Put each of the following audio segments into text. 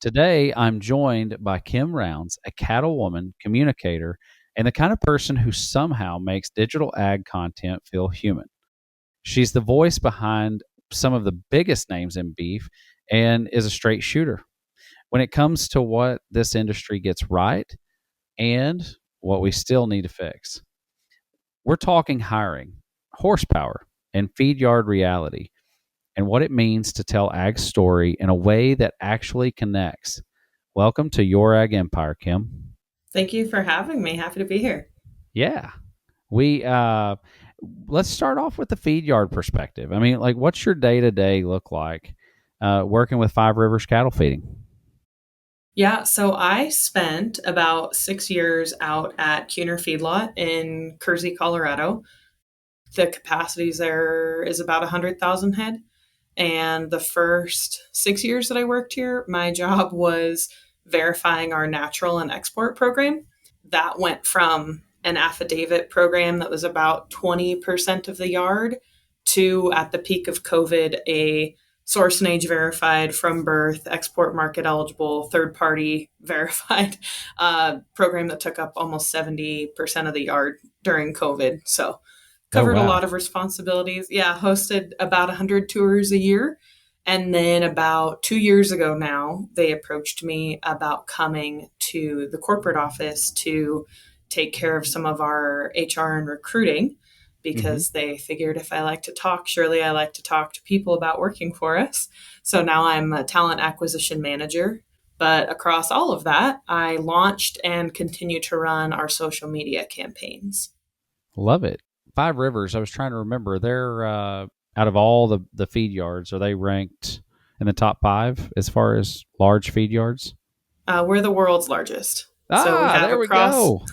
Today, I'm joined by Kim Rounds, a cattle woman, communicator, and the kind of person who somehow makes digital ag content feel human. She's the voice behind some of the biggest names in beef and is a straight shooter when it comes to what this industry gets right and what we still need to fix. We're talking hiring, horsepower, and feed yard reality, and what it means to tell ag's story in a way that actually connects. Welcome to Your Ag Empire, Kim. Thank you for having me. Happy to be here. Yeah. We let's start off with the feed yard perspective. I mean, like what's your day-to-day look like working with Five Rivers cattle feeding? Yeah, so I spent about 6 years out at Cuner Feedlot in Kersey, Colorado. The capacities there is about 100,000 head. And the first 6 years that I worked here, my job was verifying our natural and export program. That went from an affidavit program that was about 20% of the yard to, at the peak of COVID, a source and age verified from birth, export market eligible, third party verified program that took up almost 70% of the yard during COVID. So Oh, covered a wow. lot of responsibilities. Yeah, hosted about 100 tours a year. And then about 2 years ago now, they approached me about coming to the corporate office to take care of some of our HR and recruiting Hmm. because they figured if I like to talk, surely I like to talk to people about working for us. So now I'm a talent acquisition manager. But across all of that, I launched and continue to run our social media campaigns. Love it. Five Rivers, I was trying to remember, they're out of all the feed yards, are they ranked in the top five as far as large feed yards? We're the world's largest. So we Ah, have there we across go.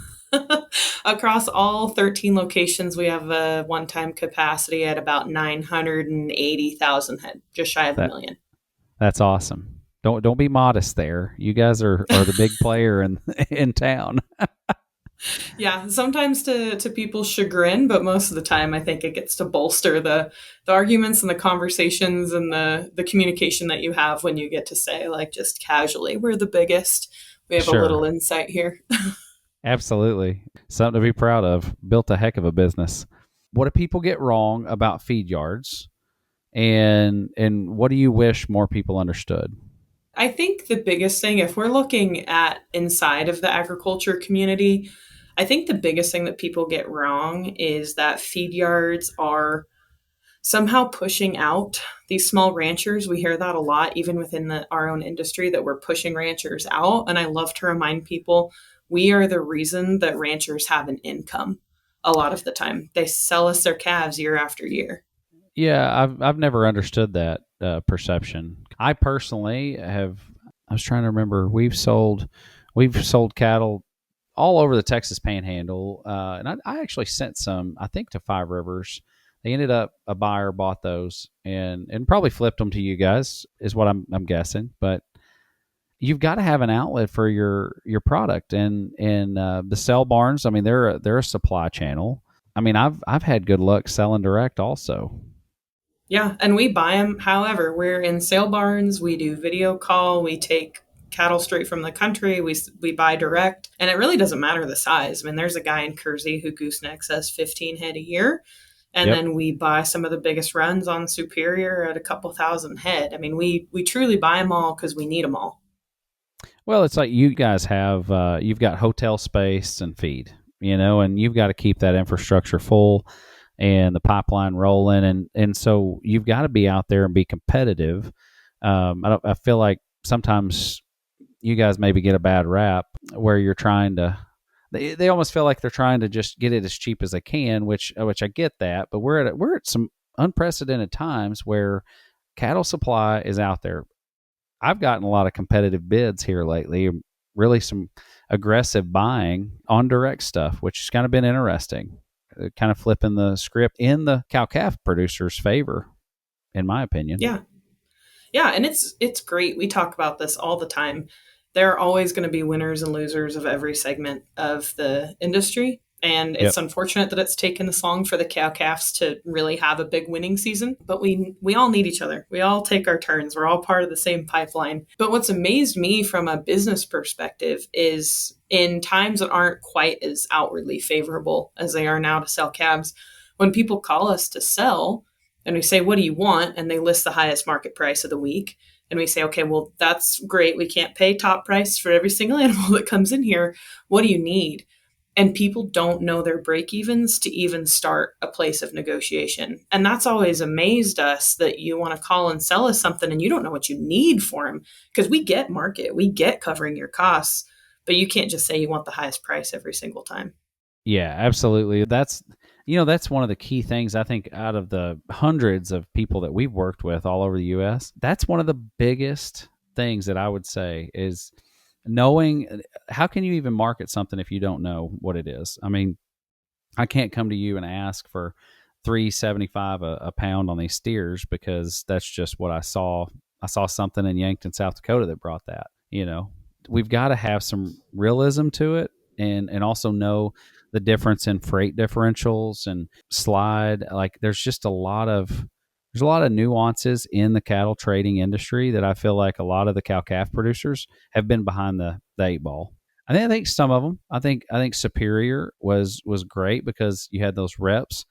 across all 13 locations, we have a one-time capacity at about 980,000 head, just shy of a That million. that's awesome. Don't be modest there. You guys are the big player in in town. Yeah, sometimes to people's chagrin, but most of the time I think it gets to bolster the arguments and the conversations and the communication that you have when you get to say, like, just casually, we're the biggest. We have a little Sure. insight here. Absolutely. Something to be proud of. Built a heck of a business. What do people get wrong about feed yards? And what do you wish more people understood? I think the biggest thing, if we're looking at inside of the agriculture community, I think the biggest thing that people get wrong is that feed yards are somehow pushing out these small ranchers. We hear that a lot, even within our own industry, that we're pushing ranchers out. And I love to remind people we are the reason that ranchers have an income a lot of the time. They sell us their calves year after year. Yeah, I've never understood that perception. I personally have. I was trying to remember. We've sold cattle all over the Texas Panhandle, and I actually sent some. I think to Five Rivers. They ended up a buyer bought those and probably flipped them to you guys is what I'm guessing. But you've got to have an outlet for your product and the sell barns. I mean, they're a supply channel. I mean, I've had good luck selling direct also. Yeah, and we buy them. However, we're in sale barns. We do video call. We take cattle straight from the country. We buy direct, and it really doesn't matter the size. I mean, there's a guy in Kersey who goosenecks us 15 head a year, and Yep. then we buy some of the biggest runs on Superior at a couple thousand head. I mean, we truly buy them all because we need them all. Well, it's like you guys have you've got hotel space and feed, and you've got to keep that infrastructure full and the pipeline rolling, and so you've got to be out there and be competitive. I feel like sometimes you guys maybe get a bad rap where you're trying to. They almost feel like they're trying to just get it as cheap as they can, which I get that, but we're at some unprecedented times where cattle supply is out there. I've gotten a lot of competitive bids here lately, really some aggressive buying on direct stuff, which has kind of been interesting. Kind of flipping the script in the cow calf producers' favor, in my opinion. Yeah, yeah, and it's great. We talk about this all the time. There are always going to be winners and losers of every segment of the industry. And Yep. it's unfortunate that it's taken this long for the cow calves to really have a big winning season. But we all need each other. We all take our turns. We're all part of the same pipeline. But what's amazed me from a business perspective is in times that aren't quite as outwardly favorable as they are now to sell calves, when people call us to sell and we say, "What do you want?" and they list the highest market price of the week. And we say, "Okay, well, that's great. We can't pay top price for every single animal that comes in here. What do you need?" And people don't know their break evens to even start a place of negotiation. And that's always amazed us, that you want to call and sell us something and you don't know what you need for them, because we get market, we get covering your costs, but you can't just say you want the highest price every single time. Yeah, absolutely. That's one of the key things I think out of the hundreds of people that we've worked with all over the US. That's one of the biggest things that I would say is knowing how can you even market something if you don't know what it is? I mean, I can't come to you and ask for 375 a pound on these steers because that's just what I saw. I saw something in Yankton, South Dakota that brought that. We've got to have some realism to it, and also know the difference in freight differentials and slide. Like there's a lot of nuances in the cattle trading industry that I feel like a lot of the cow calf producers have been behind the eight ball. I think some of them. I think Superior was great because you had those reps,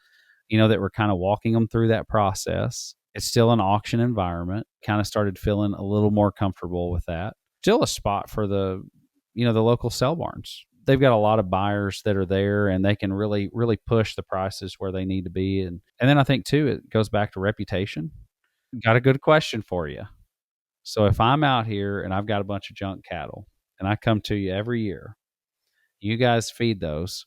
that were kind of walking them through that process. It's still an auction environment. Kind of started feeling a little more comfortable with that. Still a spot for the local sell barns. They've got a lot of buyers that are there, and they can really really push the prices where they need to be. And then I think too, it goes back to reputation. Got a good question for you. So if I'm out here and I've got a bunch of junk cattle, and I come to you every year, you guys feed those.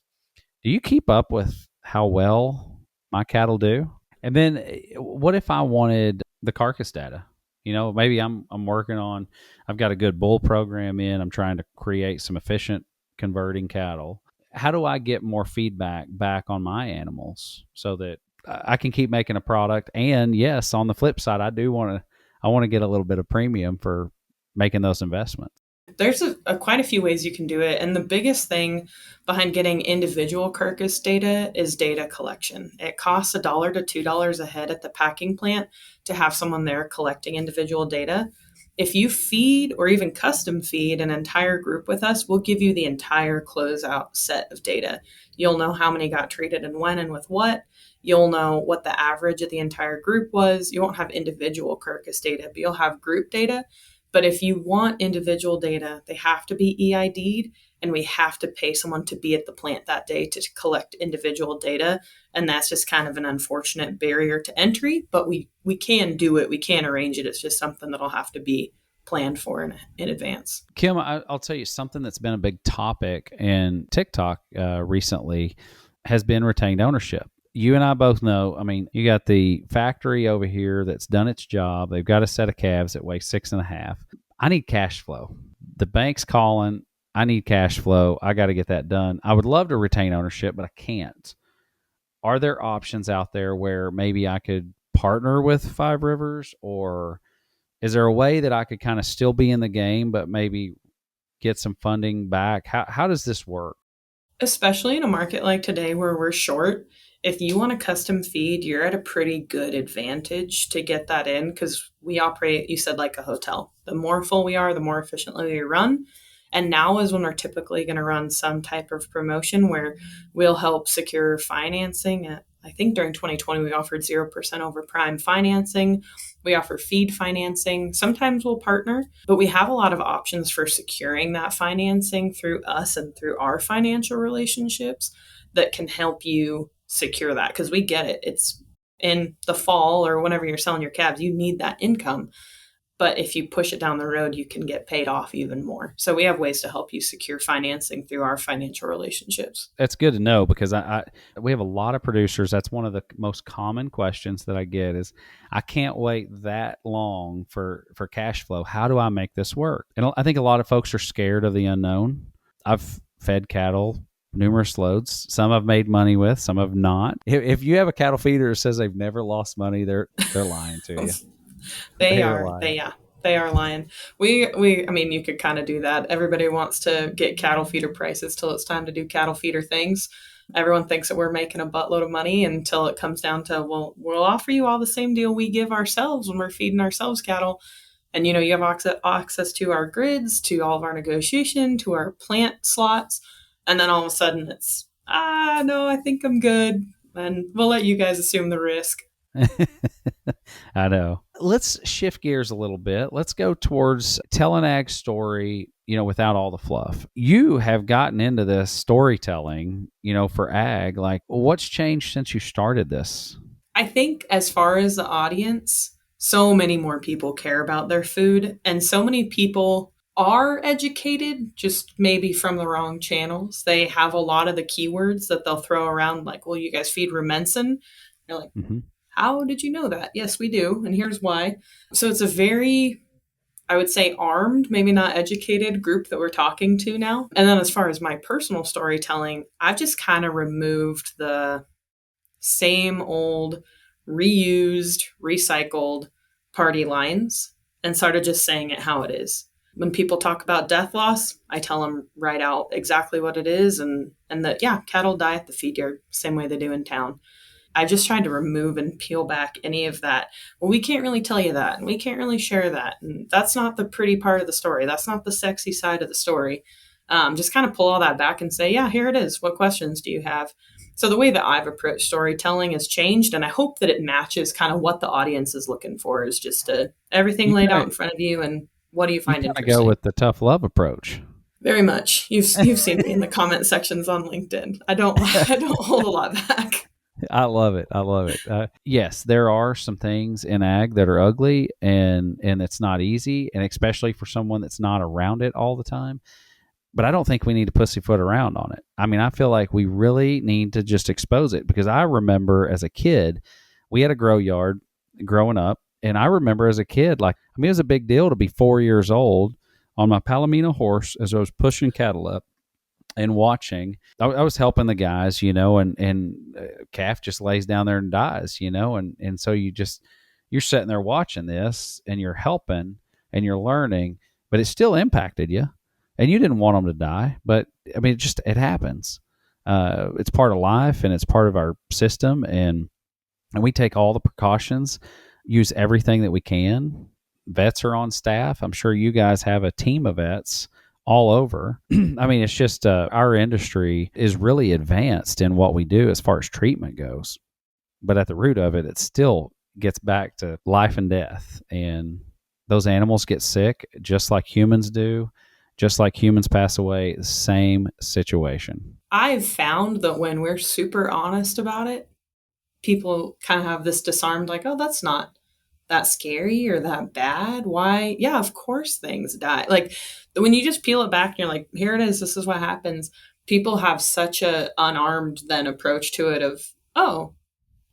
Do you keep up with how well my cattle do? And then what if I wanted the carcass data? Maybe I'm working on, I've got a good bull program in, I'm trying to create some efficient converting cattle. How do I get more feedback back on my animals so that I can keep making a product? And yes, on the flip side, I want to get a little bit of premium for making those investments. There's quite a few ways you can do it. And the biggest thing behind getting individual carcass data is data collection. It costs $1 to $2 a head at the packing plant to have someone there collecting individual data. If you feed or even custom feed an entire group with us, we'll give you the entire closeout set of data. You'll know how many got treated and when and with what. You'll know what the average of the entire group was. You won't have individual carcass data, but you'll have group data. But if you want individual data, they have to be EID'd, and we have to pay someone to be at the plant that day to collect individual data. And that's just kind of an unfortunate barrier to entry, but we can do it. We can arrange it. It's just something that'll have to be planned for in advance. Kim, I'll tell you something that's been a big topic in TikTok recently has been retained ownership. You and I both know, I mean, you got the factory over here that's done its job. They've got a set of calves that weigh 6.5. I need cash flow. The bank's calling. I need cash flow. I got to get that done. I would love to retain ownership, but I can't. Are there options out there where maybe I could partner with Five Rivers, or is there a way that I could kind of still be in the game, but maybe get some funding back? How does this work? Especially in a market like today where we're short, if you want a custom feed, you're at a pretty good advantage to get that in, because we operate, you said, like a hotel. The more full we are, the more efficiently we run. And now is when we're typically going to run some type of promotion where we'll help secure financing. I think during 2020, we offered 0% over prime financing. We offer feed financing. Sometimes we'll partner, but we have a lot of options for securing that financing through us and through our financial relationships that can help you secure that, because we get it. It's in the fall or whenever you're selling your calves, you need that income. But if you push it down the road, you can get paid off even more. So we have ways to help you secure financing through our financial relationships. That's good to know because we have a lot of producers. That's one of the most common questions that I get is, I can't wait that long for cash flow. How do I make this work? And I think a lot of folks are scared of the unknown. I've fed cattle numerous loads. Some I've made money with, some I've not. If you have a cattle feeder that says they've never lost money, they're lying to you. They They're are. lying. They are lying. I mean, you could kind of do that. Everybody wants to get cattle feeder prices till it's time to do cattle feeder things. Everyone thinks that we're making a buttload of money until it comes down to, well, we'll offer you all the same deal we give ourselves when we're feeding ourselves cattle. And you have access to our grids, to all of our negotiation, to our plant slots. And then all of a sudden it's, no, I think I'm good. And we'll let you guys assume the risk. I know. Let's shift gears a little bit. Let's go towards telling ag story, without all the fluff. You have gotten into this storytelling, for ag. Like, what's changed since you started this? I think as far as the audience, so many more people care about their food, and so many people are educated, just maybe from the wrong channels. They have a lot of the keywords that they'll throw around, like, well, you guys feed rumensin. You're like, Mm-hmm. how did you know that? Yes, we do, and here's why. So it's a very, I would say, armed, maybe not educated group that we're talking to now. And then as far as my personal storytelling, I've just kind of removed the same old, reused, recycled party lines and started just saying it how it is. When people talk about death loss, I tell them right out exactly what it is, and that, yeah, cattle die at the feed yard, same way they do in town. I just tried to remove and peel back any of that. Well, we can't really tell you that, and we can't really share that. And that's not the pretty part of the story. That's not the sexy side of the story. Just kind of pull all that back and say, yeah, here it is. What questions do you have? So the way that I've approached storytelling has changed, and I hope that it matches kind of what the audience is looking for, is just everything You laid kind out of in front of you, and what do you you find kind of go interesting? with the tough love approach. Very much. You've seen me in the comment sections on LinkedIn. I don't I don't hold a lot back. I love it. I love it. Yes, there are some things in ag that are ugly, and it's not easy, and especially for someone that's not around it all the time. But I don't think we need to pussyfoot around on it. I mean, I feel like we really need to just expose it, because I remember as a kid, we had a grow yard growing up, and I remember as a kid, like, I mean, it was a big deal to be 4 years old on my Palomino horse as I was pushing cattle up and watching. I was helping the guys, and calf just lays down there and dies, and so you're sitting there watching this, and you're helping and you're learning, but it still impacted you, and you didn't want them to die, but I mean, it happens. It's part of life, and it's part of our system, and we take all the precautions, use everything that we can. Vets are on staff. I'm sure you guys have a team of vets all over. I mean, it's just our industry is really advanced in what we do as far as treatment goes. But at the root of it, it still gets back to life and death. And those animals get sick just like humans do, just like humans pass away, same situation. I've found that when we're super honest about it, people kind of have this disarmed, like, oh, that's not that scary or that bad. Why? Yeah, of course things die. Like, when you just peel it back and you're like, here it is, this is what happens. People have such a unarmed then approach to it of, oh,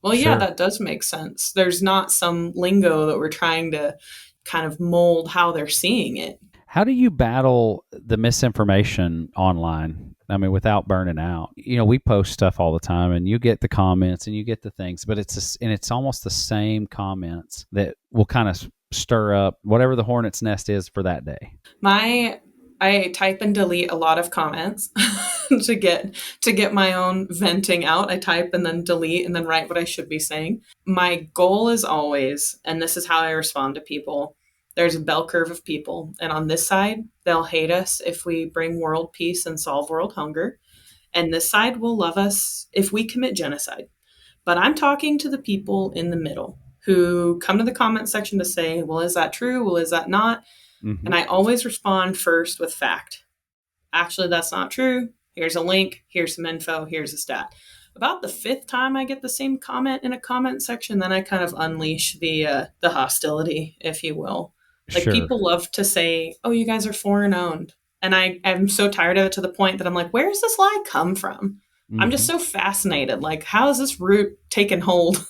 well, yeah, Sure. that does make sense. There's not some lingo that we're trying to kind of mold how they're seeing it. How do you battle the misinformation online? I mean, without burning out. We post stuff all the time, and you get the comments and you get the things, but it's almost the same comments that will kind of stir up whatever the hornet's nest is for that day. I type and delete a lot of comments to get my own venting out. I type and then delete and then write what I should be saying. My goal is always, and this is how I respond to people, there's a bell curve of people, and on this side they'll hate us if we bring world peace and solve world hunger, and this side will love us if we commit genocide. But I'm talking to the people in the middle who come to the comment section to say, well, is that true? Well, is that not? Mm-hmm. And I always respond first with fact. Actually, that's not true. Here's a link. Here's some info. Here's a stat. About the fifth time I get the same comment in a comment section, then I kind of unleash the hostility, if you will. Like, Sure. people love to say, "Oh, you guys are foreign owned," and I'm so tired of it, to the point that I'm like, "Where does this lie come from?" I'm just Mm-hmm. so fascinated. Like, how is this root taken hold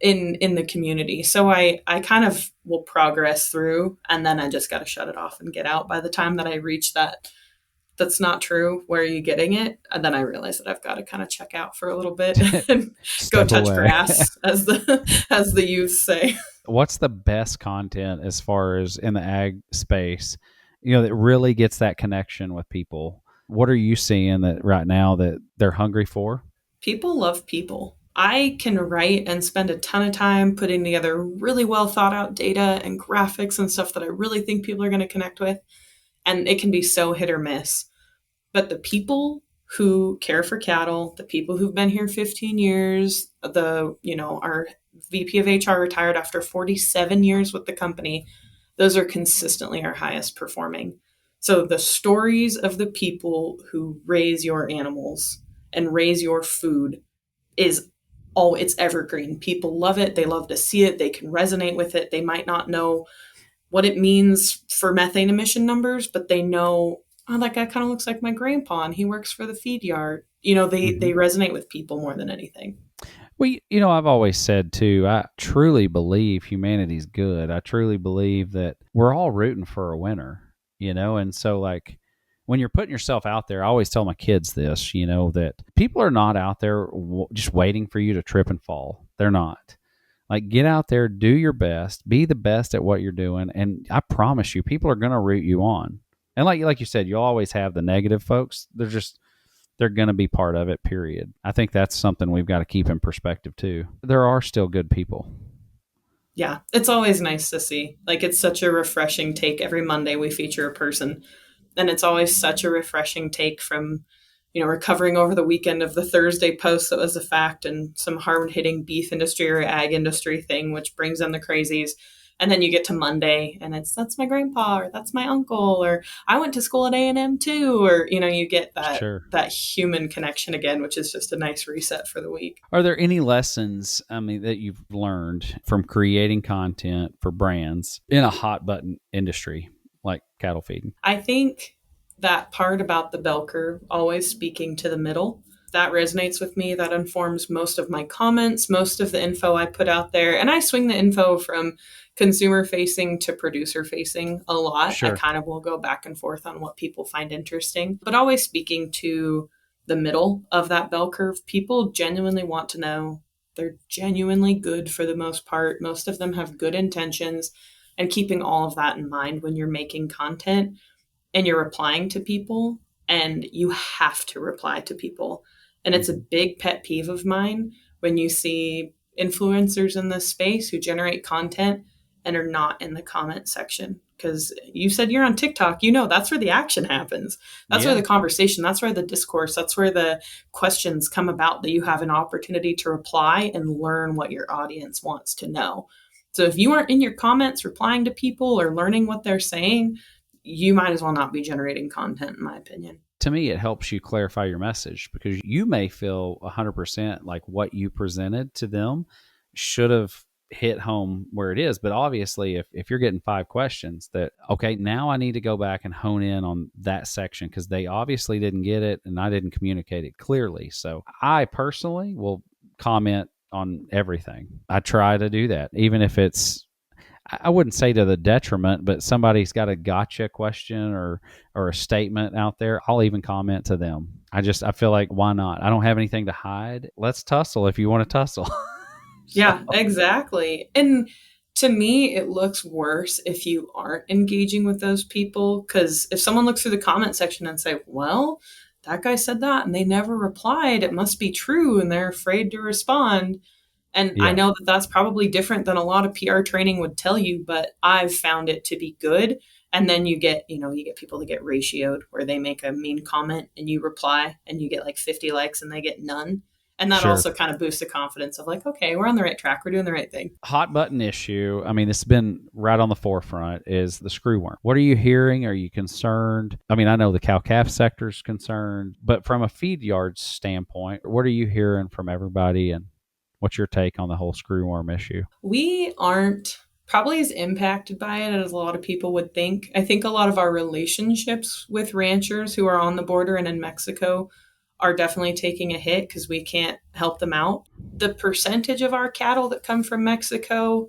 in the community? So I kind of will progress through, and then I just got to shut it off and get out. By the time that I reach that's not true, where are you getting it? And then I realize that I've got to kind of check out for a little bit and go Step touch away. grass, as the youth say. What's the best content as far as in the ag space, that really gets that connection with people? What are you seeing that right now that they're hungry for? People love people. I can write and spend a ton of time putting together really well thought out data and graphics and stuff that I really think people are going to connect with. And it can be so hit or miss. But the people who care for cattle, the people who've been here 15 years, our VP of HR retired after 47 years with the company, those are consistently our highest performing. So the stories of the people who raise your animals and raise your food is it's evergreen. People love it. They love to see it. They can resonate with it. They might not know what it means for methane emission numbers, but they know, oh, that guy kind of looks like my grandpa and he works for the feed yard. They resonate with people more than anything. Well, I've always said too, I truly believe humanity's good. I truly believe that we're all rooting for a winner, and so like when you're putting yourself out there, I always tell my kids this, that people are not out there just waiting for you to trip and fall. They're not. Like, get out there, do your best, be the best at what you're doing, and I promise you, people are going to root you on. And like you said, you'll always have the negative folks. They're going to be part of it, period. I think that's something we've got to keep in perspective too. There are still good people. Yeah, it's always nice to see. Like, it's such a refreshing take. Every Monday we feature a person, and it's always such a refreshing take from, recovering over the weekend of the Thursday post that was a fact and some hard hitting beef industry or ag industry thing, which brings in the crazies. And then you get to Monday and that's my grandpa, or that's my uncle, or I went to school at A&M too, or, you get Sure. that human connection again, which is just a nice reset for the week. Are there any lessons, that you've learned from creating content for brands in a hot button industry like cattle feeding? I think that part about the bell curve, always speaking to the middle, that resonates with me. That informs most of my comments, most of the info I put out there. And I swing the info from consumer facing to producer facing a lot. Sure. I kind of will go back and forth on what people find interesting, but always speaking to the middle of that bell curve. People genuinely want to know. They're genuinely good for the most part. Most of them have good intentions, and keeping all of that in mind when you're making content and you're replying to people, and you have to reply to people. And it's a big pet peeve of mine when you see influencers in this space who generate content and are not in the comment section. Because you said you're on TikTok, that's where the action happens. That's where the conversation, that's where the discourse, that's where the questions come about, that you have an opportunity to reply and learn what your audience wants to know. So if you aren't in your comments replying to people or learning what they're saying, you might as well not be generating content, in my opinion. To me, it helps you clarify your message, because you may feel 100% like what you presented to them should have hit home where it is. But obviously, if you're getting 5 questions that, okay, now I need to go back and hone in on that section because they obviously didn't get it and I didn't communicate it clearly. So I personally will comment on everything. I try to do that, even if it's, I wouldn't say to the detriment, but somebody's got a gotcha question or a statement out there, I'll even comment to them. I feel like, why not? I don't have anything to hide. Let's tussle if you want to tussle. Yeah, exactly. And to me, it looks worse if you aren't engaging with those people, because if someone looks through the comment section and say, well, that guy said that and they never replied, it must be true, and they're afraid to respond. And I know that that's probably different than a lot of PR training would tell you, but I've found it to be good. And then you get people that get ratioed, where they make a mean comment and you reply and you get like 50 likes and they get none. And that also kind of boosts the confidence of like, okay, we're on the right track. We're doing the right thing. Hot button issue. It's been right on the forefront, is the screwworm. What are you hearing? Are you concerned? I know the cow-calf sector is concerned, but from a feed yard standpoint, what are you hearing from everybody, and what's your take on the whole screwworm issue? We aren't probably as impacted by it as a lot of people would think. I think a lot of our relationships with ranchers who are on the border and in Mexico are definitely taking a hit because we can't help them out. The percentage of our cattle that come from Mexico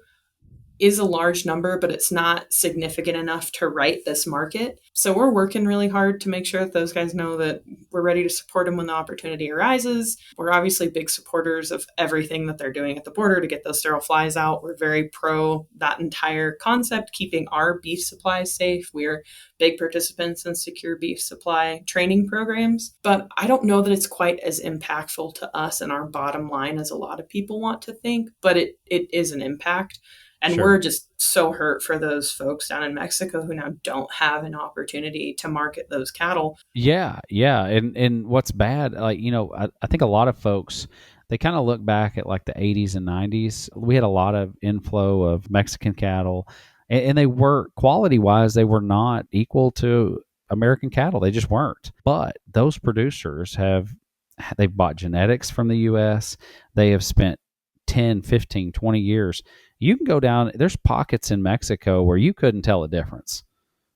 is a large number, but it's not significant enough to right this market. So we're working really hard to make sure that those guys know that we're ready to support them when the opportunity arises. We're obviously big supporters of everything that they're doing at the border to get those sterile flies out. We're very pro that entire concept, keeping our beef supplies safe. We're big participants in secure beef supply training programs. But I don't know that it's quite as impactful to us and our bottom line as a lot of people want to think, but it is an impact. And we're Sure. just so hurt for those folks down in Mexico who now don't have an opportunity to market those cattle. Yeah, yeah, and what's bad, like I think a lot of folks they kind of look back at like the '80s and '90s. We had a lot of inflow of Mexican cattle, and they were quality wise, they were not equal to American cattle. They just weren't. But those producers they've bought genetics from the U.S. They have spent 10, 15, 20 years. You can go down. There's pockets in Mexico where you couldn't tell a difference.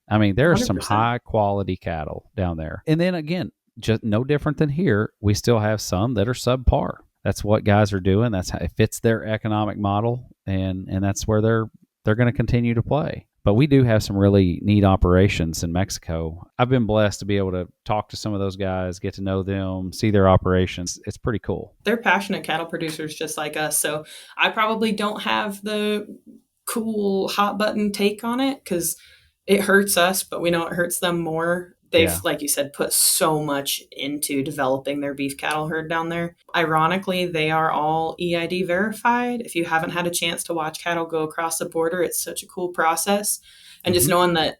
I mean, there are some 100%. high quality cattle down there. And then again, just no different than here, we still have some that are subpar. That's what guys are doing. That's how it fits their economic model, and that's where they're going to continue to play. But we do have some really neat operations in Mexico. I've been blessed to be able to talk to some of those guys, get to know them, see their operations. It's pretty cool. They're passionate cattle producers just like us. So I probably don't have the cool hot button take on it because it hurts us, but we know it hurts them more. They've, Yeah. like you said, put so much into developing their beef cattle herd down there. Ironically, they are all EID verified. If you haven't had a chance to watch cattle go across the border, it's such a cool process. And just Hmm. knowing that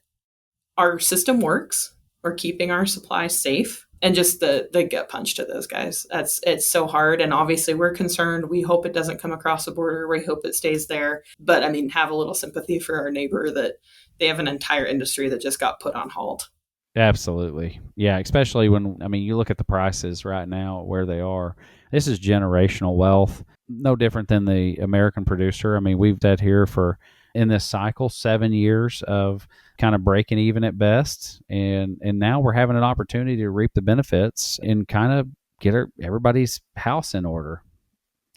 our system works, we're keeping our supplies safe, and just the gut punch to those guys. It's so hard, and obviously we're concerned. We hope it doesn't come across the border. We hope it stays there. But I mean, have a little sympathy for our neighbor that they have an entire industry that just got put on hold. Absolutely. Yeah, especially when you look at the prices right now where they are. This is generational wealth. No different than the American producer. I mean, we've had here for in this cycle 7 years of kind of breaking even at best, and now we're having an opportunity to reap the benefits and kind of get everybody's house in order.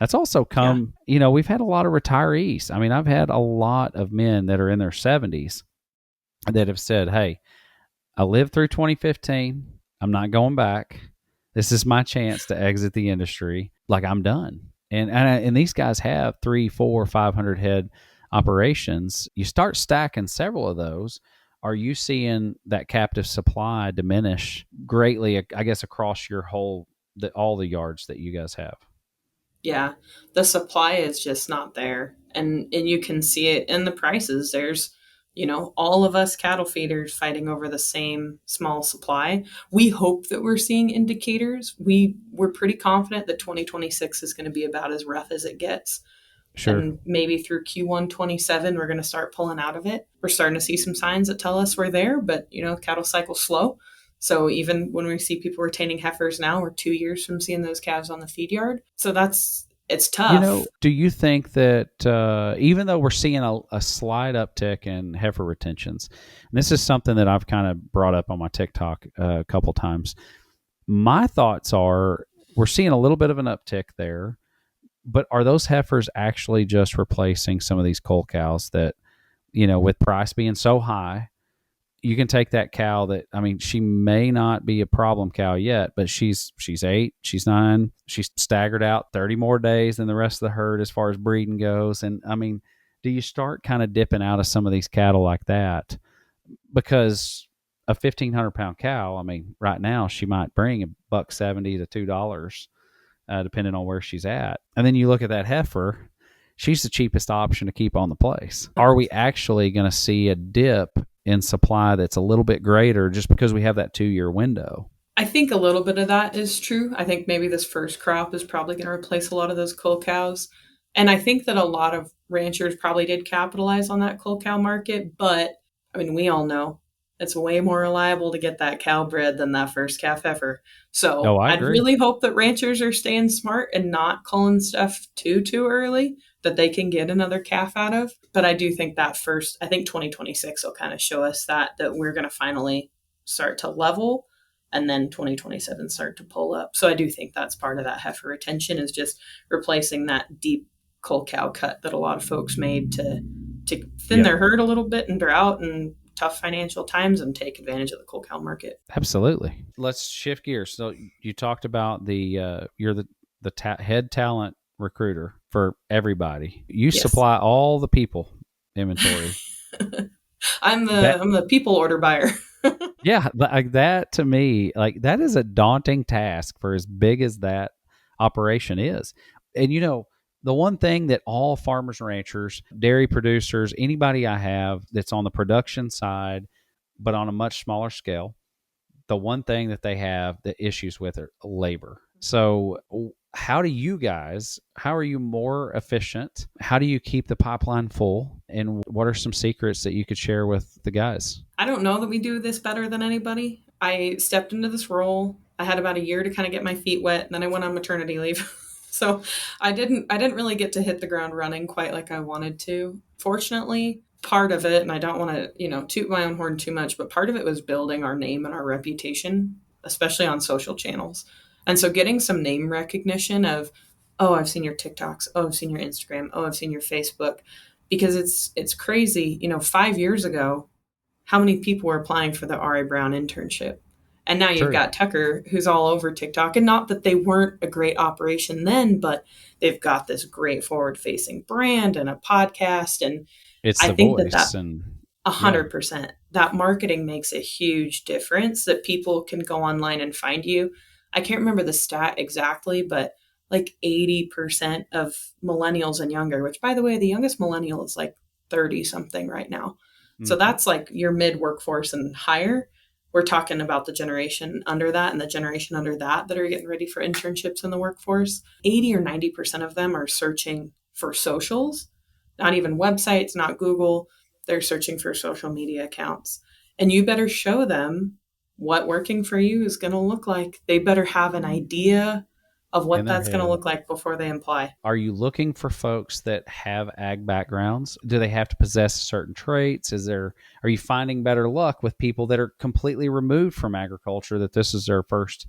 That's also Yeah. come, we've had a lot of retirees. I mean, I've had a lot of men that are in their 70s that have said, "Hey, I lived through 2015. I'm not going back. This is my chance to exit the industry. Like I'm done." And these guys have 3, 4, 500 head operations. You start stacking several of those. Are you seeing that captive supply diminish greatly? I guess across your all the yards that you guys have. Yeah, the supply is just not there, and you can see it in the prices. There's, all of us cattle feeders fighting over the same small supply. We hope that we're seeing indicators. We're pretty confident that 2026 is going to be about as rough as it gets. Sure. And maybe through Q1 27, we're going to start pulling out of it. We're starting to see some signs that tell us we're there, but cattle cycle's slow. So even when we see people retaining heifers now, we're 2 years from seeing those calves on the feed yard. So it's tough. Do you think that even though we're seeing a slight uptick in heifer retentions, and this is something that I've kind of brought up on my TikTok a couple times, my thoughts are we're seeing a little bit of an uptick there, but are those heifers actually just replacing some of these cull cows that, with price being so high, you can take that cow that she may not be a problem cow yet, but she's 8, she's 9, she's staggered out 30 more days than the rest of the herd as far as breeding goes. And do you start kind of dipping out of some of these cattle like that? Because a 1,500 pound cow, right now she might bring $1.70 to $2, depending on where she's at. And then you look at that heifer, she's the cheapest option to keep on the place. Are we actually going to see a dip in supply that's a little bit greater just because we have that 2 year window? I think a little bit of that is true. I think maybe this first crop is probably going to replace a lot of those cull cows. And I think that a lot of ranchers probably did capitalize on that cull cow market. But we all know it's way more reliable to get that cow bred than that first calf heifer. Oh, So I I'd agree. really hope that ranchers are staying smart and not culling stuff too early that they can get another calf out of. But I do think I think 2026 will kind of show us that we're going to finally start to level, and then 2027 start to pull up. So I do think that's part of that heifer retention is just replacing that deep cull cow cut that a lot of folks made to to thin Yep. their herd a little bit in drought and tough financial times and take advantage of the cold cow market. Absolutely. Let's shift gears. So you talked about you're the head talent recruiter for everybody. You Yes. supply all the people inventory. That I'm the people order buyer. yeah, like that to me, like that is a daunting task for as big as that operation is. And the one thing that all farmers, ranchers, dairy producers, anybody I have that's on the production side, but on a much smaller scale, the one thing that they have the issues with are labor. So how are you more efficient? How do you keep the pipeline full? And what are some secrets that you could share with the guys? I don't know that we do this better than anybody. I stepped into this role. I had about a year to kind of get my feet wet, and then I went on maternity leave. So I didn't really get to hit the ground running quite like I wanted to. Fortunately, part of it, and I don't want to, toot my own horn too much, but part of it was building our name and our reputation, especially on social channels. And so getting some name recognition of, oh, I've seen your TikToks, oh, I've seen your Instagram, oh, I've seen your Facebook, because it's crazy. 5 years ago, how many people were applying for the R.A. Brown internship? And now you've True. got Tucker, who's all over TikTok. And not that they weren't a great operation then, but they've got this great forward facing brand and a podcast. And It's I the think that voice and yeah, 100%. That marketing makes a huge difference that people can go online and find you. I can't remember the stat exactly, but like 80% of millennials and younger, which by the way, the youngest millennial is like 30 something right now. So hmm that's like your mid workforce and higher. We're talking about the generation under that and the generation under that are getting ready for internships in the workforce. 80 or 90% of them are searching for socials, not even websites, not Google, they're searching for social media accounts. And you better show them what working for you is going to look like. They better have an idea of in what their that's going to head. look like before they apply. Are you looking for folks that have ag backgrounds? Do they have to possess certain traits? Are you finding better luck with people that are completely removed from agriculture that this is their first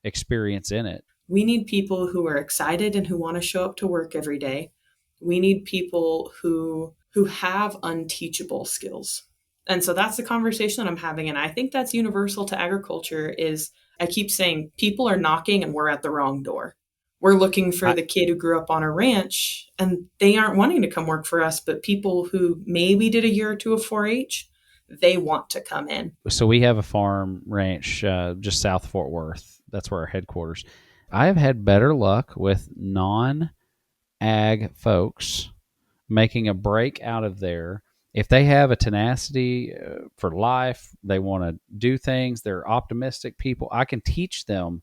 experience in it? We need people who are excited and who want to show up to work every day. We need people who have unteachable skills. And so that's the conversation that I'm having, and I think that's universal to agriculture is I keep saying people are knocking and we're at the wrong door. We're looking for I, the kid who grew up on a ranch and they aren't wanting to come work for us, but people who maybe did a year or two of 4-H, they want to come in. so we have a farm ranch just south of Fort Worth. That's where our headquarters. I have had better luck with non-ag folks making a break out of there. If they have a tenacity for life, they want to do things, they're optimistic people, I can teach them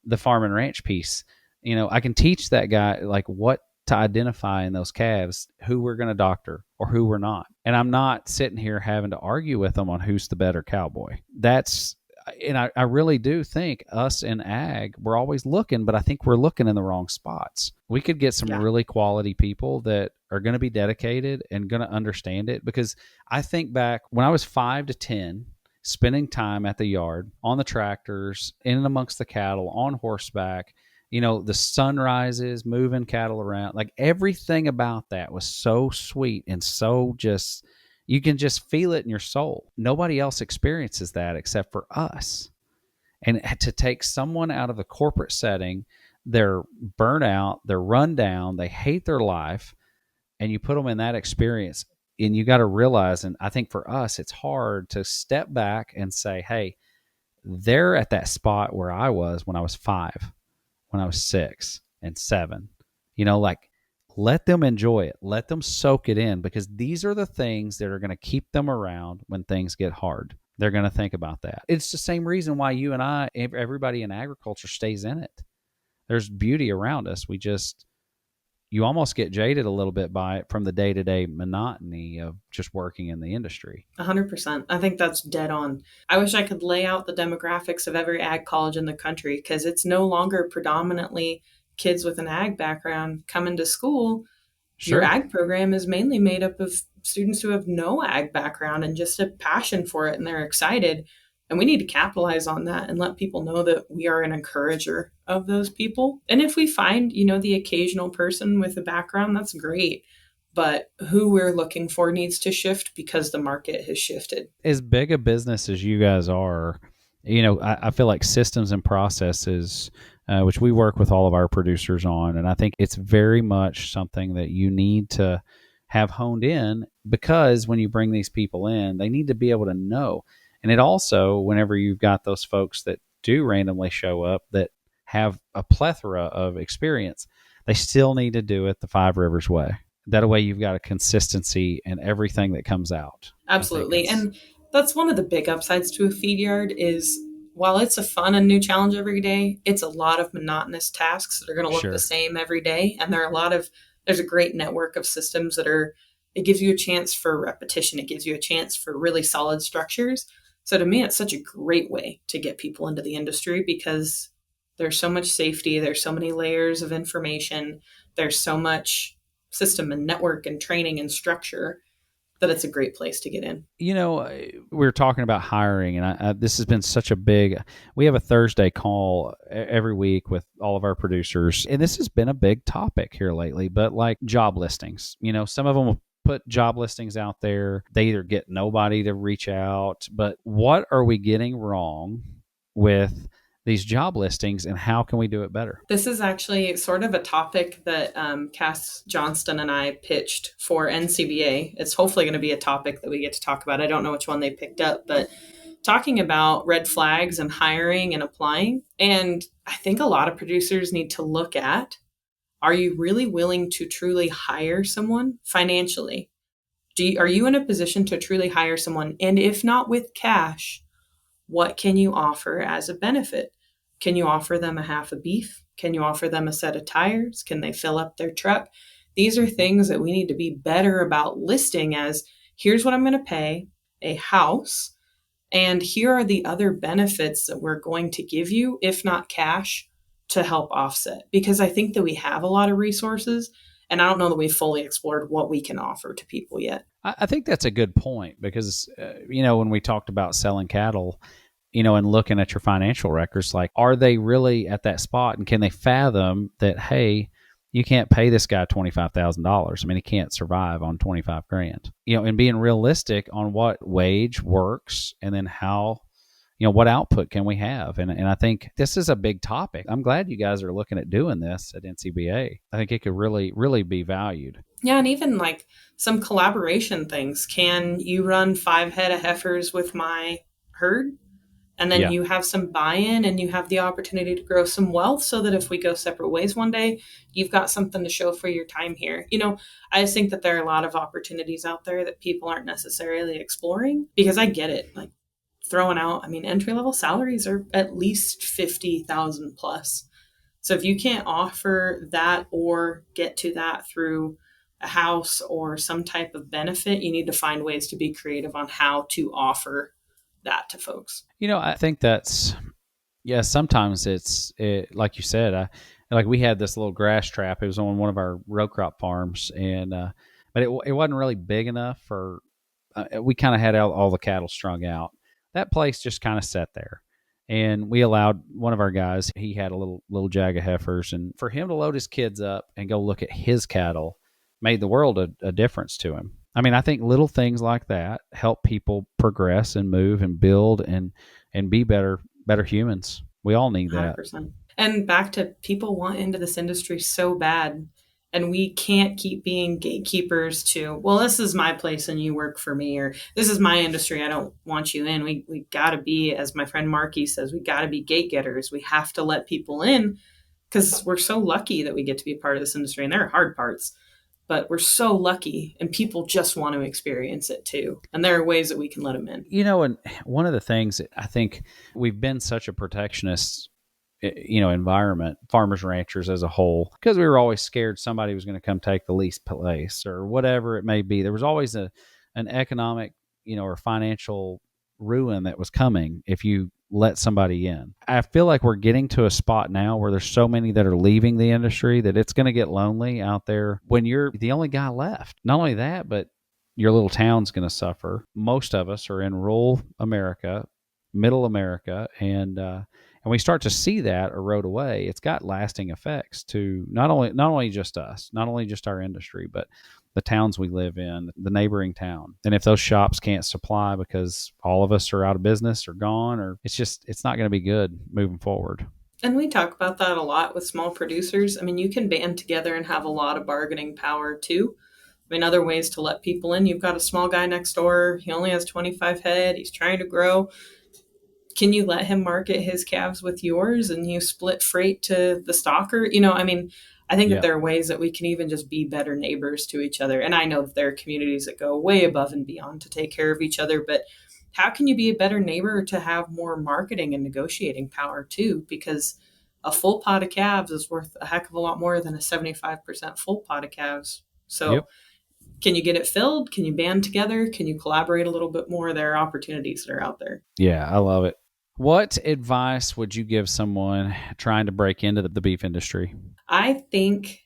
the farm and ranch piece. I can teach that guy like what to identify in those calves, who we're going to doctor or who we're not. And I'm not sitting here having to argue with them on who's the better cowboy. I really do think us in ag, we're always looking, but I think we're looking in the wrong spots. We could get some Yeah. really quality people that are going to be dedicated and going to understand it. Because I think back when I was 5 to 10, spending time at the yard, on the tractors, in and amongst the cattle, on horseback, the sunrises, moving cattle around, like everything about that was so sweet and so just you can just feel it in your soul. Nobody else experiences that except for us. And to take someone out of the corporate setting, they're burnt out, they're run down, they hate their life, and you put them in that experience. And you got to realize, and I think for us, it's hard to step back and say, hey, they're at that spot where I was when I was 5, when I was 6 and 7. Like let them enjoy it. Let them soak it in because these are the things that are going to keep them around when things get hard. They're going to think about that. It's the same reason why you and I, everybody in agriculture stays in it. There's beauty around us. You almost get jaded a little bit by it from the day to day monotony of just working in the industry. 100%. I think that's dead on. I wish I could lay out the demographics of every ag college in the country because it's no longer predominantly kids with an ag background coming to school. Your Sure. ag program is mainly made up of students who have no ag background and just a passion for it and they're excited. And we need to capitalize on that and let people know that we are an encourager of those people. And if we find, the occasional person with a background, that's great. but who we're looking for needs to shift because the market has shifted. As big a business as you guys are, I feel like systems and processes, which we work with all of our producers on, and I think it's very much something that you need to have honed in, because when you bring these people in, they need to be able to know. And it also, whenever you've got those folks that do randomly show up that have a plethora of experience, they still need to do it the Five Rivers way. That way you've got a consistency in everything that comes out. Absolutely. And that's one of the big upsides to a feed yard is, while it's a fun and new challenge every day, it's a lot of monotonous tasks that are going to look the Sure. same every day. And there's a great network of systems it gives you a chance for repetition. It gives you a chance for really solid structures. So to me, it's such a great way to get people into the industry because there's so much safety. There's so many layers of information. There's so much system and network and training and structure that it's a great place to get in. We were talking about hiring, and this has been such a big. We have a Thursday call every week with all of our producers, and this has been a big topic here lately. But like job listings, some of them will put job listings out there. They either get nobody to reach out, but what are we getting wrong with these job listings, and how can we do it better? This is actually sort of a topic that Cass Johnston and I pitched for NCBA. It's hopefully going to be a topic that we get to talk about. I don't know which one they picked up, but talking about red flags and hiring and applying. And I think a lot of producers need to look at, are you really willing to truly hire someone financially? Are you in a position to truly hire someone? And if not with cash, what can you offer as a benefit? Can you offer them a half a beef? Can you offer them a set of tires? Can they fill up their truck? These are things that we need to be better about listing as, here's what I'm going to pay a house, and here are the other benefits that we're going to give you, if not cash, to help offset. Because I think that we have a lot of resources, and I don't know that we've fully explored what we can offer to people yet. I think that's a good point because, when we talked about selling cattle, and looking at your financial records, like, are they really at that spot, and can they fathom that, hey, you can't pay this guy $25,000. I mean, he can't survive on 25 grand, and being realistic on what wage works, and then how, what output can we have? And I think this is a big topic. I'm glad you guys are looking at doing this at NCBA. I think it could really, really be valued. Yeah, and even like some collaboration things. Can you run 5 head of heifers with my herd? And then you have some buy-in and you have the opportunity to grow some wealth so that if we go separate ways one day, you've got something to show for your time here. I just think that there are a lot of opportunities out there that people aren't necessarily exploring, because I get it. Like, throwing out, entry-level salaries are at least 50,000 plus. So if you can't offer that or get to that through a house or some type of benefit, you need to find ways to be creative on how to offer that to folks. I think that's, sometimes like you said, like we had this little grass trap. It was on one of our row crop farms, and but it wasn't really big enough for. We kind of had all the cattle strung out. That place just kind of sat there, and we allowed one of our guys. He had a little jag of heifers, and for him to load his kids up and go look at his cattle made the world a difference to him. I think little things like that help people progress and move and build and be better humans. We all need that. 100%. And back to, people want into this industry so bad, and we can't keep being gatekeepers to, well, this is my place and you work for me, or this is my industry, I don't want you in. We got to be, as my friend Marky says, we got to be gate getters. We have to let people in because we're so lucky that we get to be a part of this industry, and there are hard parts. But we're so lucky, and people just want to experience it too. And there are ways that we can let them in. And one of the things that I think, we've been such a protectionist, environment, farmers, ranchers as a whole, because we were always scared somebody was going to come take the lease place or whatever it may be. There was always an economic, or financial ruin that was coming if you let somebody in. I feel like we're getting to a spot now where there's so many that are leaving the industry that it's going to get lonely out there when you're the only guy left. Not only that, but your little town's going to suffer. Most of us are in rural America, middle America, and we start to see that erode away. It's got lasting effects to not only just us, not only just our industry, but the towns we live in, the neighboring town. And if those shops can't supply because all of us are out of business or gone, or it's not going to be good moving forward. And we talk about that a lot with small producers. I mean, you can band together and have a lot of bargaining power too. I mean, other ways to let people in. You've got a small guy next door. He only has 25 head. He's trying to grow. Can you let him market his calves with yours and you split freight to the stalker? I mean, I think that Yeah. there are ways that we can even just be better neighbors to each other. And I know that there are communities that go way above and beyond to take care of each other, but how can you be a better neighbor to have more marketing and negotiating power too? Because a full pot of calves is worth a heck of a lot more than a 75% full pot of calves. Yep. So can you get it filled? Can you band together? Can you collaborate a little bit more? There are opportunities that are out there. Yeah, I love it. What advice would you give someone trying to break into the beef industry? I think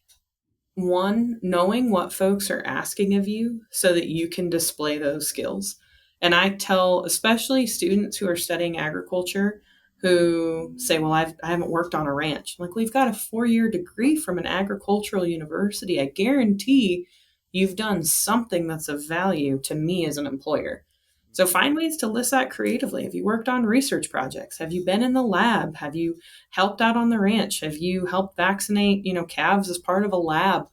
one, knowing what folks are asking of you so that you can display those skills. And I tell, especially students who are studying agriculture, who say, well, I haven't worked on a ranch. I'm like, we've got a 4-year degree from an agricultural university. I guarantee you've done something that's of value to me as an employer. So find ways to list that creatively. Have you worked on research projects? Have you been in the lab? Have you helped out on the ranch? Have you helped vaccinate, calves as part of a lab?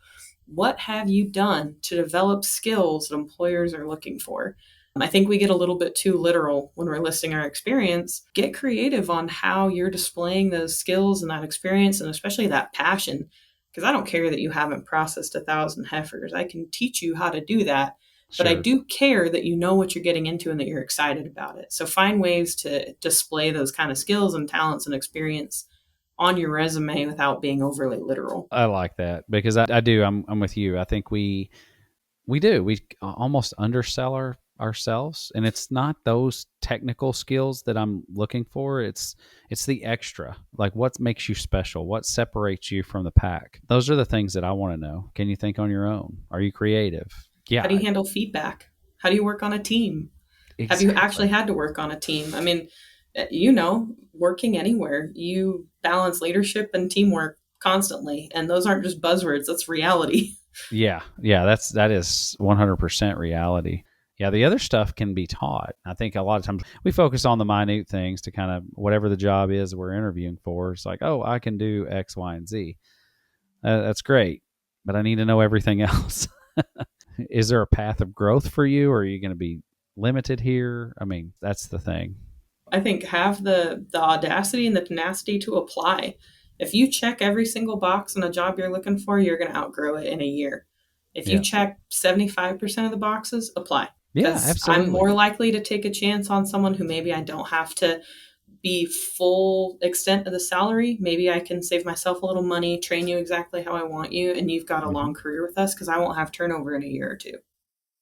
What have you done to develop skills that employers are looking for? I think we get a little bit too literal when we're listing our experience. Get creative on how you're displaying those skills and that experience, and especially that passion. Because I don't care that you haven't processed 1,000 heifers. I can teach you how to do that. But I Sure. do care that you know what you're getting into and that you're excited about it. So find ways to display those kind of skills and talents and experience on your resume without being overly literal. I like that because I do. I'm with you. I think we do. We almost undersell ourselves, and it's not those technical skills that I'm looking for. It's the extra, like what makes you special, what separates you from the pack. Those are the things that I want to know. Can you think on your own? Are you creative? How do Yeah, you handle feedback? How do you work on a team? Have you actually exactly. had to work on a team? I mean, working anywhere, you balance leadership and teamwork constantly. And those aren't just buzzwords, that's reality. Yeah, yeah, that is 100% reality. Yeah, the other stuff can be taught. I think a lot of times we focus on the minute things to kind of whatever the job is we're interviewing for. It's like, oh, I can do X, Y, and Z. That's great, but I need to know everything else. Is there a path of growth for you, or are you going to be limited here? I mean, that's the thing. I think have the audacity and the tenacity to apply. If you check every single box in a job you're looking for, you're going to outgrow it in a year. If you Yeah, check 75% of the boxes, apply. yeah, Because I'm absolutely. more likely to take a chance on someone who maybe I don't have to be full extent of the salary. Maybe I can save myself a little money, train you exactly how I want you, and you've got a Hmm. long career with us because I won't have turnover in a year or two.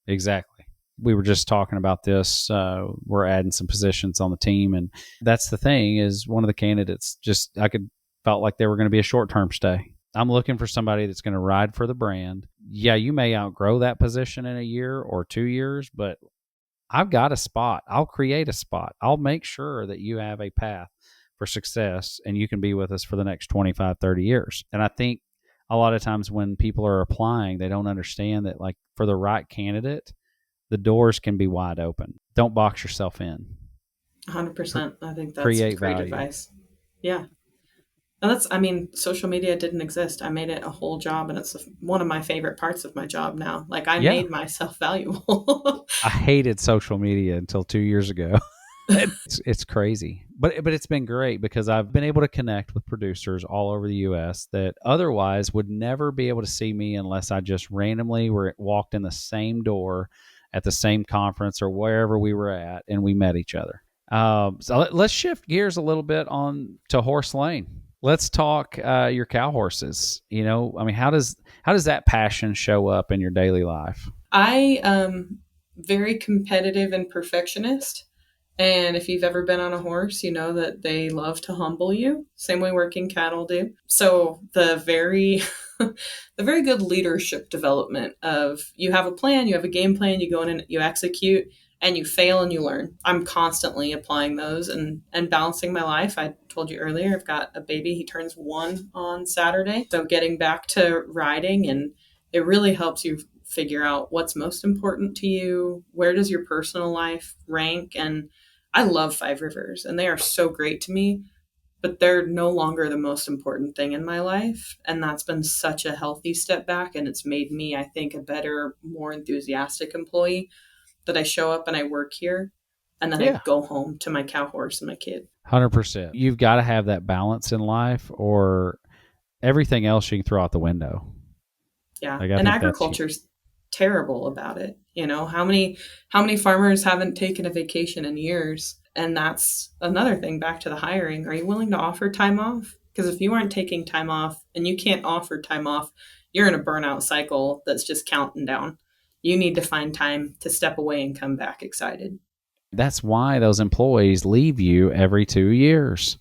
Exactly. We were just talking about this. We're adding some positions on the team, and that's the thing. Is one of the candidates just I could felt like they were going to be a short term stay. I'm looking for somebody that's going to ride for the brand. Yeah, you may outgrow that position in a year or 2 years, but I've got a spot. I'll create a spot. I'll make sure that you have a path for success and you can be with us for the next 25, 30 years. And I think a lot of times when people are applying, they don't understand that, like, for the right candidate, the doors can be wide open. Don't box yourself in. 100%. I think that's Create great value. advice. Yeah. And I mean, social media didn't exist. I made it a whole job, and it's one of my favorite parts of my job now. Like, I Yeah. made myself valuable. I hated social media until 2 years ago. It's crazy, but it's been great because I've been able to connect with producers all over the U.S. that otherwise would never be able to see me unless I just randomly walked in the same door at the same conference or wherever we were at, and we met each other. Let's shift gears a little bit on to Horse Lane. Let's talk your cow horses. I mean, how does that passion show up in your daily life? I very competitive and perfectionist. And if you've ever been on a horse, you know that they love to humble you, same way working cattle do. So the very good leadership development of you have a plan, you have a game plan, you go in and you execute, and you fail and you learn. I'm constantly applying those and balancing my life. I told you earlier, I've got a baby. He turns 1 on Saturday. So getting back to riding, and it really helps you figure out what's most important to you. Where does your personal life rank? And I love Five Rivers and they are so great to me, but they're no longer the most important thing in my life. And that's been such a healthy step back. And it's made me, I think, a better, more enthusiastic employee that I show up and I work here and then I Yeah. go home to my cow horse and my kid. 100%. You've got to have that balance in life, or everything else you can throw out the window. Yeah. Like, I And think that's agriculture's terrible about it. You know, how many farmers haven't taken a vacation in years? And that's another thing back to the hiring. Are you willing to offer time off? Because if you aren't taking time off and you can't offer time off, you're in a burnout cycle that's just counting down. You need to find time to step away and come back excited. why those employees leave you every 2 years.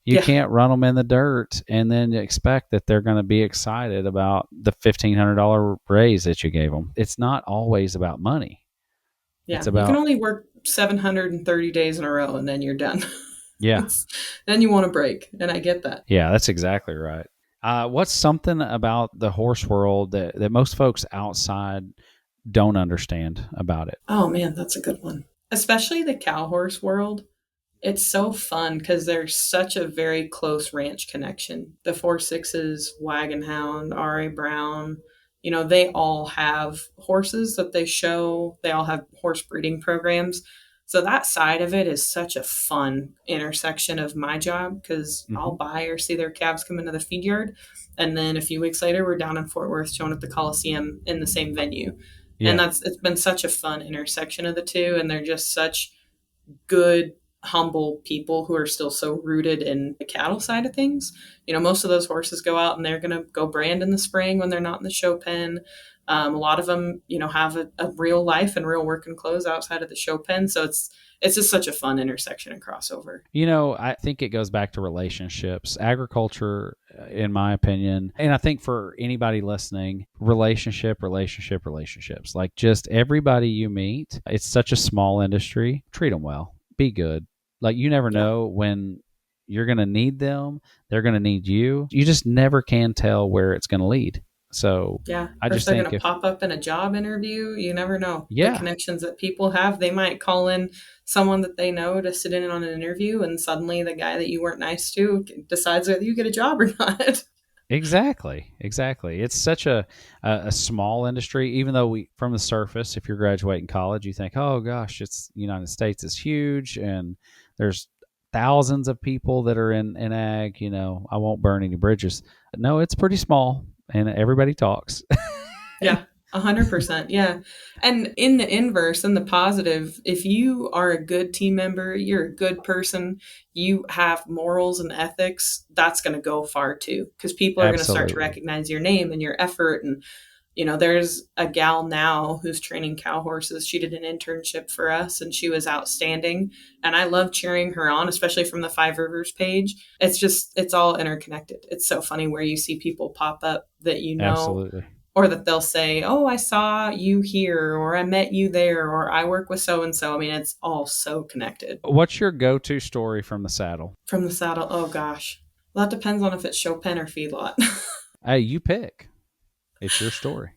You Yeah. can't run them in the dirt and then expect that they're going to be excited about the $1,500 raise that you gave them. It's not always about money. It's Yeah. You can about, only work 730 days in a row and then you're done. yeah, It's, then you want a break. And I get that. yeah, that's exactly right. What's something about the horse world that most folks outside don't understand about it? Oh man, that's a good one. Especially the cow horse world. It's so fun because there's such a very close ranch connection. The 4 6s, Wagon Hound, R.A. Brown, they all have horses that they show. They all have horse breeding programs. So that side of it is such a fun intersection of my job because Hmm. I'll buy or see their calves come into the feed yard. And then a few weeks later, we're down in Fort Worth showing at the Coliseum in the same venue. And Yeah. it's been such a fun intersection of the two. And they're just such good, humble people who are still so rooted in the cattle side of things. Most of those horses go out and they're going to go brand in the spring when they're not in the show pen. A lot of them, have a real life and real working clothes outside of the show pen. So it's just such a fun intersection and crossover. I think it goes back to relationships. Agriculture, in my opinion, and I think for anybody listening, relationships. Like, just everybody you meet, it's such a small industry. Treat them well. Be good. Like, you never Yeah. know when you're going to need them. They're going to need you. You just never can tell where it's going to lead. So Yeah. I Or if just they're going think to if, pop up in a job interview, you never know the yeah, connections that people have. They might call in someone that they know to sit in on an interview, and suddenly the guy that you weren't nice to decides whether you get a job or not. exactly, exactly. It's such a small industry. Even though we, from the surface, if you're graduating college, you think, oh gosh, it's United States is huge, and there's thousands of people that are in ag. I won't burn any bridges. No, it's pretty small, and everybody talks. Yeah, 100%. Yeah. And in the inverse, in the positive, if you are a good team member, you're a good person, you have morals and ethics, that's going to go far too. Because people are going to start to Absolutely. recognize your name and your effort. And, there's a gal now who's training cow horses. She did an internship for us and she was outstanding. And I love cheering her on, especially from the Five Rivers page. It's all interconnected. It's so funny where you see people pop up that Absolutely. or that they'll say, "Oh, I saw you here," or "I met you there," or "I work with so and so." I mean, it's all so connected. What's your go-to story from the saddle? From the saddle, oh gosh. Well, that depends on if it's show pen or feedlot. Hey, you pick. It's your story.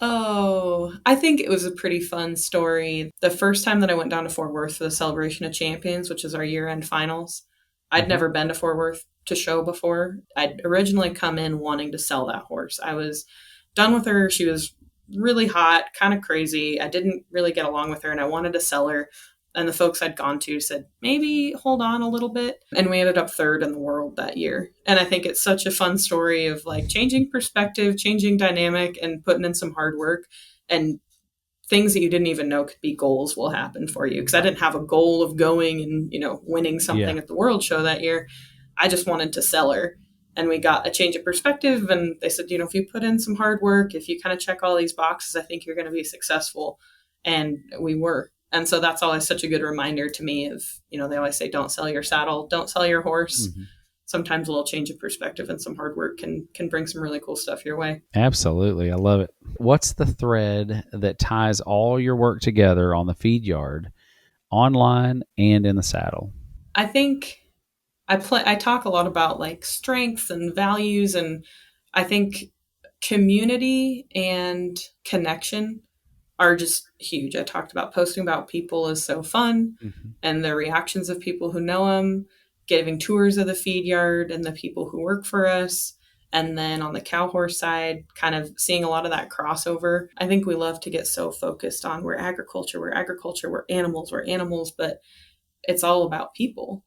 Oh, I think it was a pretty fun story. The first time that I went down to Fort Worth for the Celebration of Champions, which is our year end finals, I'd Hmm. never been to Fort Worth to show before. I'd originally come in wanting to sell that horse. I was done with her. She was really hot, kind of crazy. I didn't really get along with her and I wanted to sell her. And the folks I'd gone to said, maybe hold on a little bit. And we ended up third in the world that year. And I think it's such a fun story of like changing perspective, changing dynamic, and putting in some hard work. And things that you didn't even know could be goals will happen for you. Because I didn't have a goal of going and, winning Yeah. something at the world show that year. I just wanted to sell her. And we got a change of perspective. And they said, if you put in some hard work, if you kind of check all these boxes, I think you're going to be successful. And we were. And so that's always such a good reminder to me of, they always say, don't sell your saddle, don't sell your horse. Hmm. Sometimes a little change of perspective and some hard work can bring some really cool stuff your way. Absolutely. I love it. What's the thread that ties all your work together on the feed yard, online and in the saddle? I think I talk a lot about like strengths and values, and I think community and connection are just huge. I talked about posting about people is so fun, Mm-hmm. and the reactions of people who know them, giving tours of the feed yard and the people who work for us. And then on the cow horse side, kind of seeing a lot of that crossover. I think we love to get so focused on we're agriculture, we're animals, but it's all about people.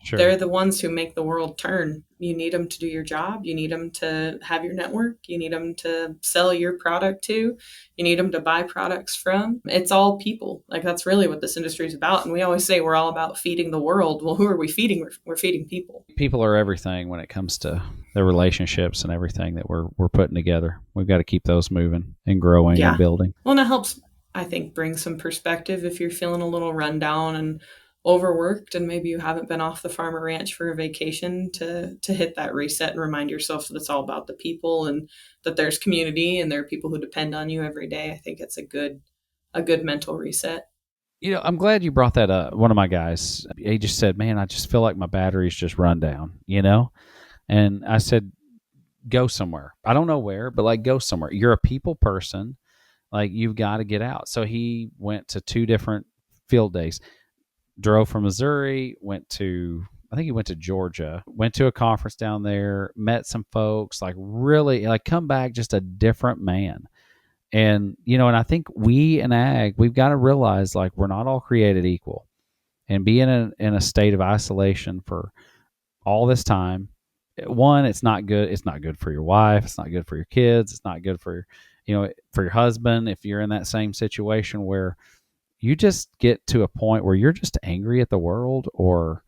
Sure. They're the ones who make the world turn. You need them to do your job. You need them to have your network. You need them to sell your product to. You need them to buy products from. It's all people. Like that's really what this industry is about. And we always say we're all about feeding the world. Well, who are we feeding? We're feeding people. People are everything when it comes to the relationships and everything that we're putting together. We've got to keep those moving and growing and Yeah. building. Well, and it helps, I think, bring some perspective if you're feeling a little run down and overworked and maybe you haven't been off the farm or ranch for a vacation to hit that reset and remind yourself that it's all about the people and that there's community and there are people who depend on you every day. I think it's a good mental reset. I'm glad you brought that up. One of my guys, he just said, "Man, I just feel like my batteries just run down." And I said, "Go somewhere. I don't know where, but like go somewhere. You're a people person. Like you've got to get out." So he went to 2 different field days. Drove from Missouri, I think he went to Georgia, went to a conference down there, met some folks, like really like come back just a different man. And I think we in ag, we've got to realize like we're not all created equal. And being in a state of isolation for all this time, one, it's not good. It's not good for your wife. It's not good for your kids. It's not good for your husband. If you're in that same situation where you just get to a point where you're just angry at the world or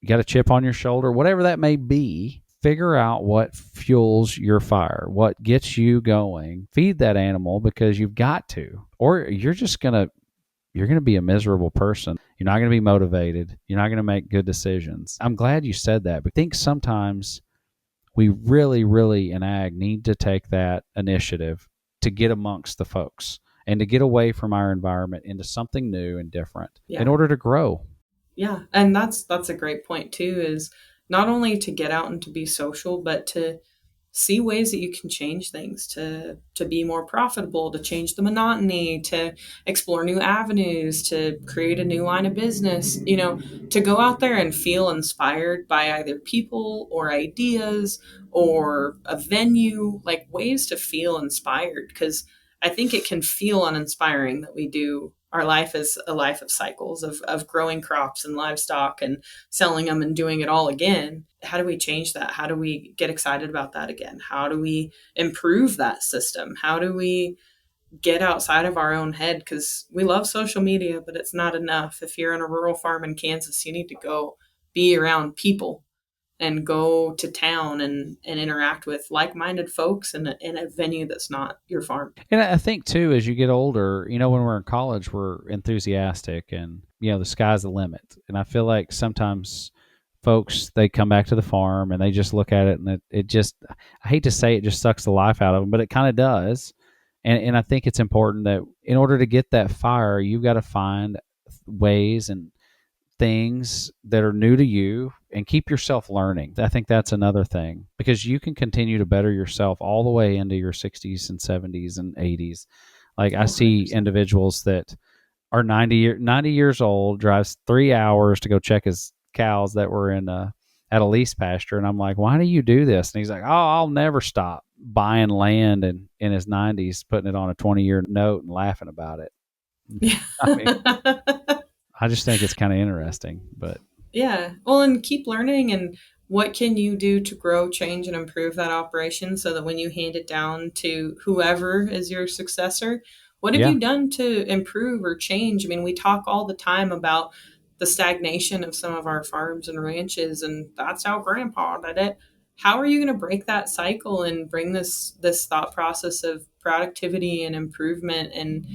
you got a chip on your shoulder, whatever that may be, figure out what fuels your fire, what gets you going. Feed that animal because you've got to, or you're going to be a miserable person. You're not going to be motivated. You're not going to make good decisions. I'm glad you said that, but I think sometimes we really, really in ag need to take that initiative to get amongst the folks and to get away from our environment into something new and different in Yeah. order to grow. Yeah. And that's a great point too, is not only to get out and to be social, but to see ways that you can change things to be more profitable, to change the monotony, to explore new avenues, to create a new line of business, to go out there and feel inspired by either people or ideas or a venue, like ways to feel inspired. Because I think it can feel uninspiring that we do our life is a life of cycles of growing crops and livestock and selling them and doing it all again. How do we change that? How do we get excited about that again? How do we improve that system? How do we get outside of our own head? Because we love social media, but it's not enough. If you're in a rural farm in Kansas, you need to go be around people and go to town and interact with like-minded folks in a venue that's not your farm. And I think too, as you get older, when we're in college, we're enthusiastic and, the sky's the limit. And I feel like sometimes folks, they come back to the farm and they just look at it and it just, I hate to say it just sucks the life out of them, but it kind of does. And I think it's important that in order to get that fire, you've got to find ways and things that are new to you and keep yourself learning. I think that's another thing because you can continue to better yourself all the way into your 60s and 70s and 80s. Like I see 100%. individuals that are 90 years old, drives 3 hours to go check his cows that were at a lease pasture. And I'm like, why do you do this? And he's like, oh, I'll never stop buying land and in his 90s, putting it on a 20-year note and laughing about it. Yeah. I mean, I just think it's kind of interesting, but Yeah. Well, and keep learning. And what can you do to grow, change, and improve that operation so that when you hand it down to whoever is your successor, what have yeah, you done to improve or change? I mean, we talk all the time about the stagnation of some of our farms and ranches, and that's how grandpa did it. How are you going to break that cycle and bring this thought process of productivity and improvement and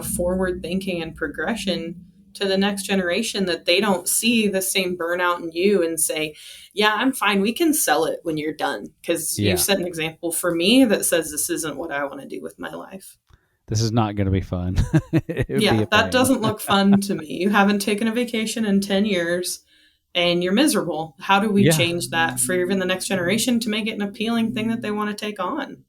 forward thinking and progression to the next generation, that they don't see the same burnout in you and say, yeah, I'm fine, we can sell it when you're done? Because you've yeah, set an example for me that says this isn't what I want to do with my life. this is not going to be fun. It would be Yeah, a that pain. doesn't look fun to me. You haven't taken a vacation in 10 years and you're miserable. How do we Yeah. change that for even the next generation to make it an appealing thing that they want to take on?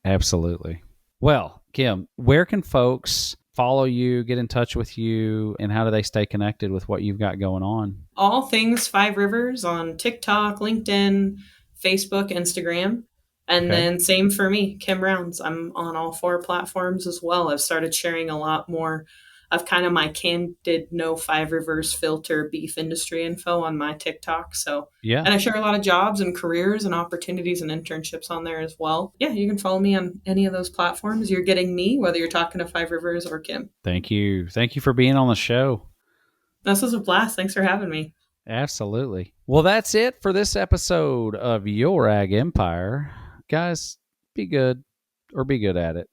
Absolutely. Well, Kim, where can folks follow you, get in touch with you, and how do they stay connected with what you've got going on? All things Five Rivers on TikTok, LinkedIn, Facebook, Instagram. And Okay. then same for me, Kim Rounds. I'm on all four platforms as well. I've started sharing a lot more of kind of my candid no Five Rivers filter beef industry info on my TikTok. So, Yeah. and I share a lot of jobs and careers and opportunities and internships on there as well. Yeah, you can follow me on any of those platforms. You're getting me, whether you're talking to Five Rivers or Kim. Thank you. Thank you for being on the show. This was a blast. Thanks for having me. Absolutely. Well, that's it for this episode of Your Ag Empire. Guys, be good or be good at it.